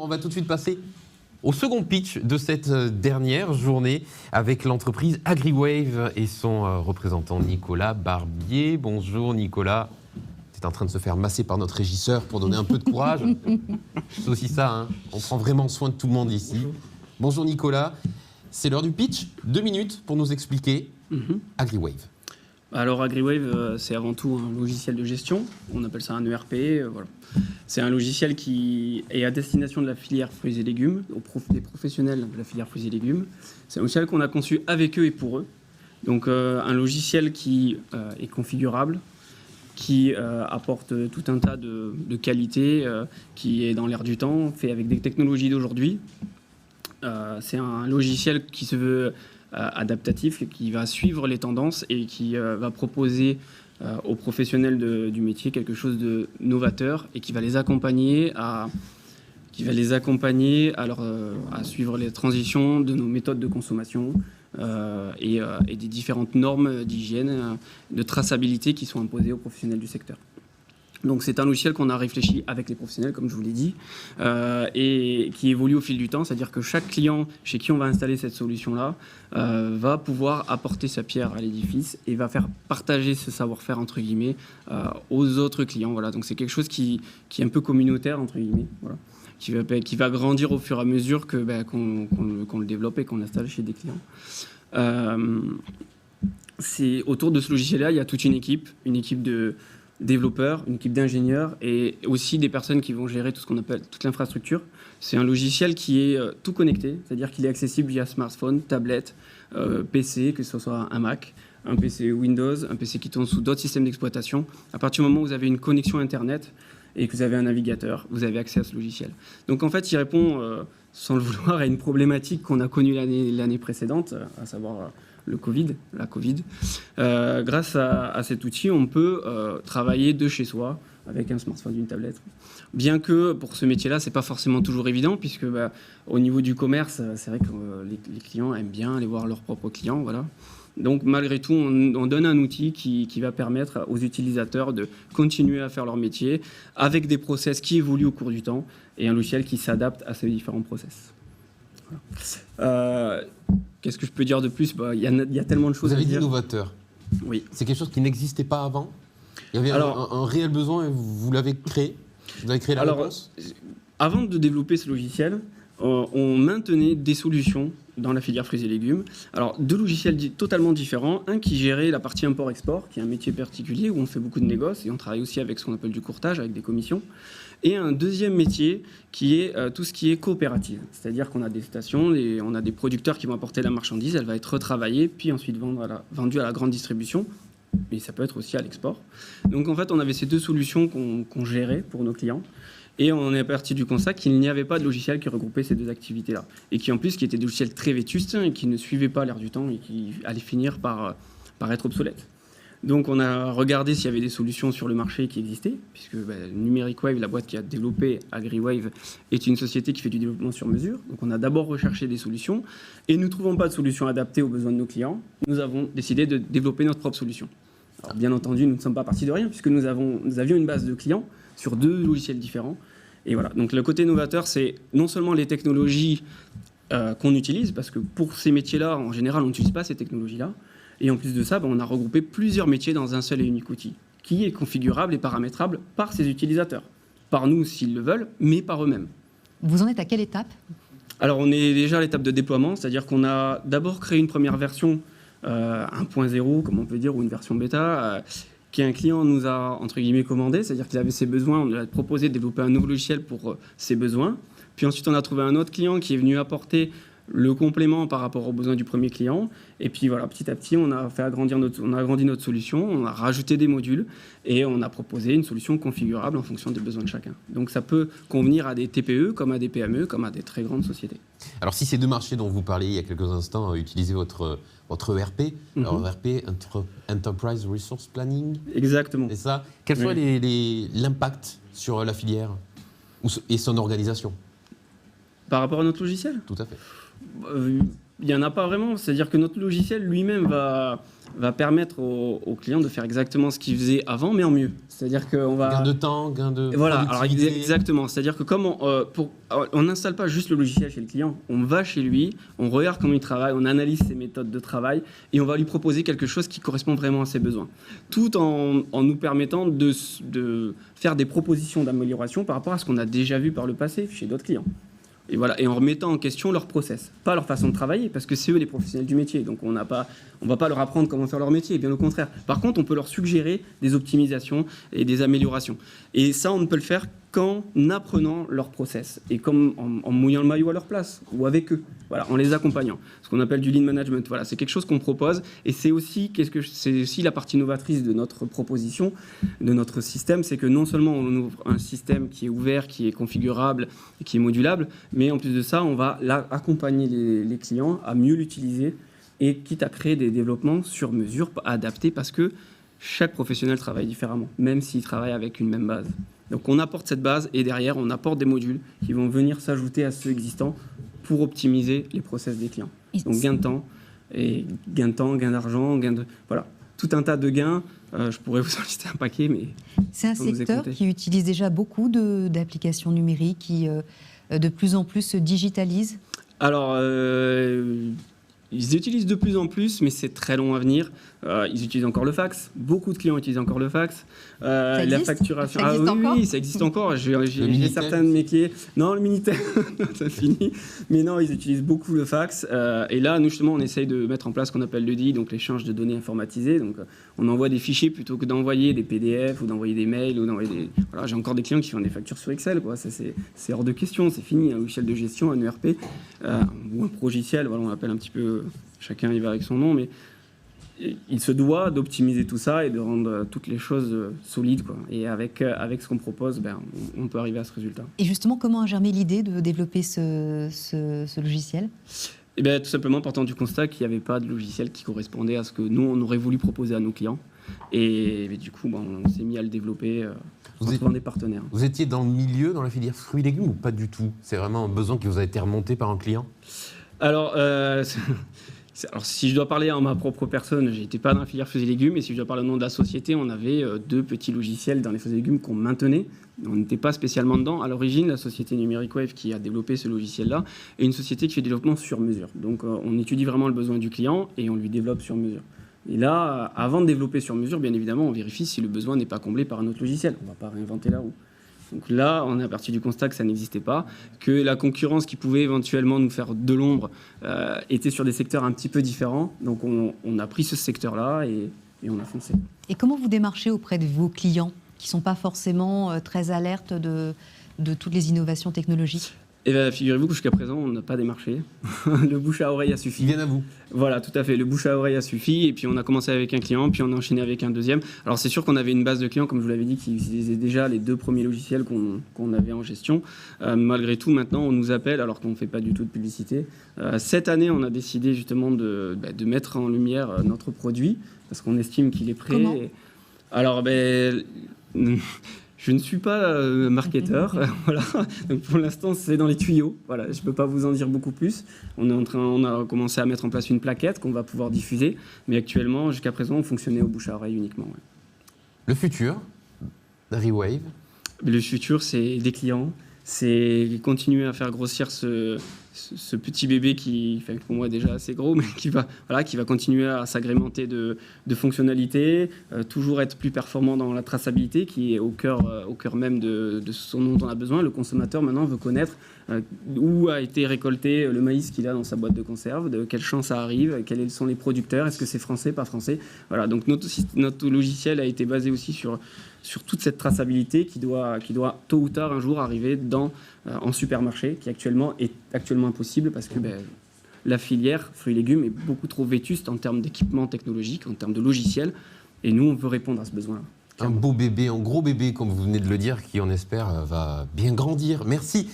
On va tout de suite passer au second pitch de cette dernière journée avec l'entreprise AgriWave et son représentant Nicolas Barbier. Bonjour Nicolas. C'est en train de se faire masser par notre régisseur pour donner un peu de courage. C'est aussi ça, hein. On prend vraiment soin de tout le monde ici. Bonjour Nicolas. C'est l'heure du pitch. 2 minutes pour nous expliquer AgriWave. Alors AgriWave, c'est avant tout un logiciel de gestion. On appelle ça un ERP. Voilà. C'est un logiciel qui est à destination de la filière fruits et légumes, des professionnels de la filière fruits et légumes. C'est un logiciel qu'on a conçu avec eux et pour eux. Donc un logiciel qui est configurable, qui apporte tout un tas de qualités, qui est dans l'air du temps, fait avec des technologies d'aujourd'hui. C'est un logiciel qui se veut adaptatif, qui va suivre les tendances et qui va proposer aux professionnels du métier quelque chose de novateur et qui va les accompagner à suivre les transitions de nos méthodes de consommation et des différentes normes d'hygiène, de traçabilité qui sont imposées aux professionnels du secteur. Donc c'est un logiciel qu'on a réfléchi avec les professionnels, comme je vous l'ai dit, et qui évolue au fil du temps, c'est-à-dire que chaque client chez qui on va installer cette solution-là va pouvoir apporter sa pierre à l'édifice et va faire partager ce savoir-faire, entre guillemets, aux autres clients. Voilà. Donc c'est quelque chose qui est un peu communautaire, entre guillemets, voilà, qui va grandir au fur et à mesure qu'on le développe et qu'on l'installe chez des clients. Autour de ce logiciel-là, il y a toute une équipe de développeurs, une équipe d'ingénieurs et aussi des personnes qui vont gérer tout ce qu'on appelle toute l'infrastructure. C'est un logiciel qui est tout connecté, c'est-à-dire qu'il est accessible via smartphone, tablette, PC, que ce soit un Mac, un PC Windows, un PC qui tourne sous d'autres systèmes d'exploitation. À partir du moment où vous avez une connexion Internet et que vous avez un navigateur, vous avez accès à ce logiciel. Donc en fait, il répond, sans le vouloir, à une problématique qu'on a connue l'année précédente, à savoir la Covid. Grâce à cet outil, on peut travailler de chez soi avec un smartphone, une tablette. Bien que pour ce métier-là, c'est pas forcément toujours évident, puisque au niveau du commerce, c'est vrai que les clients aiment bien aller voir leurs propres clients, voilà. Donc malgré tout, on donne un outil qui va permettre aux utilisateurs de continuer à faire leur métier avec des process qui évoluent au cours du temps et un logiciel qui s'adapte à ces différents process. Voilà. Qu'est-ce que je peux dire de plus ? Il y a tellement de choses à dire. Vous avez dit novateur. Oui. C'est quelque chose qui n'existait pas avant ? Il y avait un réel besoin et vous l'avez créé ? Vous avez créé la réponse ? Avant de développer ce logiciel, on maintenait des solutions dans la filière fruits et légumes. Alors, 2 logiciels totalement différents. Un qui gérait la partie import-export, qui est un métier particulier où on fait beaucoup de négoces et on travaille aussi avec ce qu'on appelle du courtage, avec des commissions. Et un deuxième métier qui est tout ce qui est coopérative. C'est-à-dire qu'on a des stations, on a des producteurs qui vont apporter la marchandise, elle va être retravaillée, puis ensuite vendue à la grande distribution. Mais ça peut être aussi à l'export. Donc en fait, on avait ces 2 solutions qu'on gérait pour nos clients. Et on est parti du constat qu'il n'y avait pas de logiciel qui regroupait ces 2 activités-là. Et qui en plus qui étaient des logiciels très vétustes et qui ne suivaient pas l'air du temps et qui allaient finir par être obsolètes. Donc on a regardé s'il y avait des solutions sur le marché qui existaient, puisque NumericWave, la boîte qui a développé AgriWave, est une société qui fait du développement sur mesure. Donc on a d'abord recherché des solutions, et ne trouvant pas de solutions adaptées aux besoins de nos clients, nous avons décidé de développer notre propre solution. Alors bien entendu, nous ne sommes pas partis de rien, puisque nous avions une base de clients sur 2 logiciels différents. Et voilà, donc le côté novateur, c'est non seulement les technologies qu'on utilise, parce que pour ces métiers-là, en général, on n'utilise pas ces technologies-là. Et en plus de ça, on a regroupé plusieurs métiers dans un seul et unique outil, qui est configurable et paramétrable par ses utilisateurs. Par nous, s'ils le veulent, mais par eux-mêmes. Vous en êtes à quelle étape ? Alors, on est déjà à l'étape de déploiement, c'est-à-dire qu'on a d'abord créé une première version 1.0, comme on peut dire, ou une version bêta, qu'un client nous a, entre guillemets, commandé, c'est-à-dire qu'il avait ses besoins, on lui a proposé de développer un nouveau logiciel pour ses besoins. Puis ensuite, on a trouvé un autre client qui est venu apporter le complément par rapport aux besoins du premier client. Et puis voilà, petit à petit, on a agrandi notre solution, on a rajouté des modules et on a proposé une solution configurable en fonction des besoins de chacun. Donc ça peut convenir à des TPE, comme à des PME, comme à des très grandes sociétés. Alors si ces 2 marchés dont vous parliez il y a quelques instants utilisaient votre ERP, alors ERP, Enterprise Resource Planning. Exactement. C'est ça. Quel serait l'impact sur la filière et son organisation ? Par rapport à notre logiciel ? Tout à fait. Il n'y en a pas vraiment. C'est-à-dire que notre logiciel lui-même va permettre aux clients de faire exactement ce qu'ils faisaient avant, mais en mieux. C'est-à-dire qu'on va... Gain de temps, gain de Voilà, alors productivité. exactement. C'est-à-dire que comme on n'installe pas juste le logiciel chez le client, on va chez lui, on regarde comment il travaille, on analyse ses méthodes de travail et on va lui proposer quelque chose qui correspond vraiment à ses besoins. Tout en nous permettant de faire des propositions d'amélioration par rapport à ce qu'on a déjà vu par le passé chez d'autres clients. Et voilà, et en remettant en question leur process, pas leur façon de travailler, parce que c'est eux les professionnels du métier. Donc on va pas leur apprendre comment faire leur métier, bien au contraire. Par contre, on peut leur suggérer des optimisations et des améliorations. Et ça, on ne peut le faire qu'en apprenant leur process et comme en mouillant le maillot à leur place ou avec eux, voilà, en les accompagnant. Ce qu'on appelle du lean management. Voilà, c'est quelque chose qu'on propose et c'est aussi la partie novatrice de notre proposition, de notre système, c'est que non seulement on ouvre un système qui est ouvert, qui est configurable et qui est modulable, mais en plus de ça, on va accompagner les clients à mieux l'utiliser et quitte à créer des développements sur mesure adaptés parce que chaque professionnel travaille différemment, même s'il travaille avec une même base. Donc on apporte cette base et derrière on apporte des modules qui vont venir s'ajouter à ceux existants pour optimiser les process des clients. Donc gain de temps, gain d'argent, voilà, tout un tas de gains. Je pourrais vous en lister un paquet, mais c'est un secteur qui utilise déjà beaucoup d'applications numériques, qui de plus en plus se digitalisent. Alors, ils utilisent de plus en plus, mais c'est très long à venir. Ils utilisent encore le fax. Beaucoup de clients utilisent encore le fax. La facturation. Ça existe encore ? Oui, ça existe encore. J'ai certains de mes clients. Non, le Minitel, ça finit. Mais non, ils utilisent beaucoup le fax. Et là, nous, justement, on essaye de mettre en place ce qu'on appelle le DI, donc l'échange de données informatisées. Donc, on envoie des fichiers plutôt que d'envoyer des PDF ou d'envoyer des mails ou d'envoyer des. Voilà, j'ai encore des clients qui font des factures sur Excel, quoi. Ça, c'est hors de question. C'est fini. Un logiciel de gestion, un ERP ou un progiciel. Voilà, on l'appelle un petit peu. Chacun y va avec son nom, mais il se doit d'optimiser tout ça et de rendre toutes les choses solides, quoi. Et avec ce qu'on propose, on peut arriver à ce résultat. Et justement, comment a germé l'idée de développer ce logiciel ? Et tout simplement partant du constat qu'il n'y avait pas de logiciel qui correspondait à ce que nous, on aurait voulu proposer à nos clients. Et du coup, on s'est mis à le développer en trouvant des partenaires. Vous étiez dans le milieu, dans la filière fruits et légumes ou pas du tout ? C'est vraiment un besoin qui vous a été remonté par un client ? Alors, si je dois parler en ma propre personne, je n'étais pas dans la filière fruits et légumes, et si je dois parler au nom de la société, on avait 2 petits logiciels dans les fruits et légumes qu'on maintenait. On n'était pas spécialement dedans. À l'origine, la société Numeric Wave qui a développé ce logiciel-là est une société qui fait du développement sur mesure. Donc, on étudie vraiment le besoin du client et on lui développe sur mesure. Et là, avant de développer sur mesure, bien évidemment, on vérifie si le besoin n'est pas comblé par un autre logiciel. On ne va pas réinventer la roue. Donc là, on est parti du constat que ça n'existait pas, que la concurrence qui pouvait éventuellement nous faire de l'ombre était sur des secteurs un petit peu différents. Donc on a pris ce secteur-là et on a foncé. Et comment vous démarchez auprès de vos clients qui ne sont pas forcément très alertes de toutes les innovations technologiques ? Et figurez-vous que jusqu'à présent, on n'a pas démarché. Le bouche à oreille a suffi. Ils viennent à vous. Voilà, tout à fait. Le bouche à oreille a suffi. Et puis, on a commencé avec un client, puis on a enchaîné avec un deuxième. Alors, c'est sûr qu'on avait une base de clients, comme je vous l'avais dit, qui utilisaient déjà les 2 premiers logiciels qu'on avait en gestion. Malgré tout, maintenant, on nous appelle, alors qu'on ne fait pas du tout de publicité. Cette année, on a décidé justement de mettre en lumière notre produit, parce qu'on estime qu'il est prêt. Comment ? Alors, je ne suis pas marketeur, voilà. Donc pour l'instant, c'est dans les tuyaux. Voilà, je ne peux pas vous en dire beaucoup plus. On a commencé à mettre en place une plaquette qu'on va pouvoir diffuser, mais actuellement, jusqu'à présent, on fonctionnait au bouche à oreille uniquement. Ouais. Le futur d'AgriWave ? Le futur, c'est des clients, c'est continuer à faire grossir ce petit bébé qui, pour moi, est déjà assez gros, mais qui va continuer à s'agrémenter de fonctionnalités, toujours être plus performant dans la traçabilité, qui est au cœur même de ce dont on a besoin. Le consommateur, maintenant, veut connaître où a été récolté le maïs qu'il a dans sa boîte de conserve, de quel champ ça arrive, quels sont les producteurs, est-ce que c'est français, pas français. Voilà, donc notre logiciel a été basé aussi sur toute cette traçabilité qui doit tôt ou tard un jour arriver en supermarché, qui est actuellement impossible parce que la filière fruits et légumes est beaucoup trop vétuste en termes d'équipement technologique, en termes de logiciel, et nous on veut répondre à ce besoin-là. Un beau bébé, un gros bébé, comme vous venez de le dire, qui on espère va bien grandir. Merci.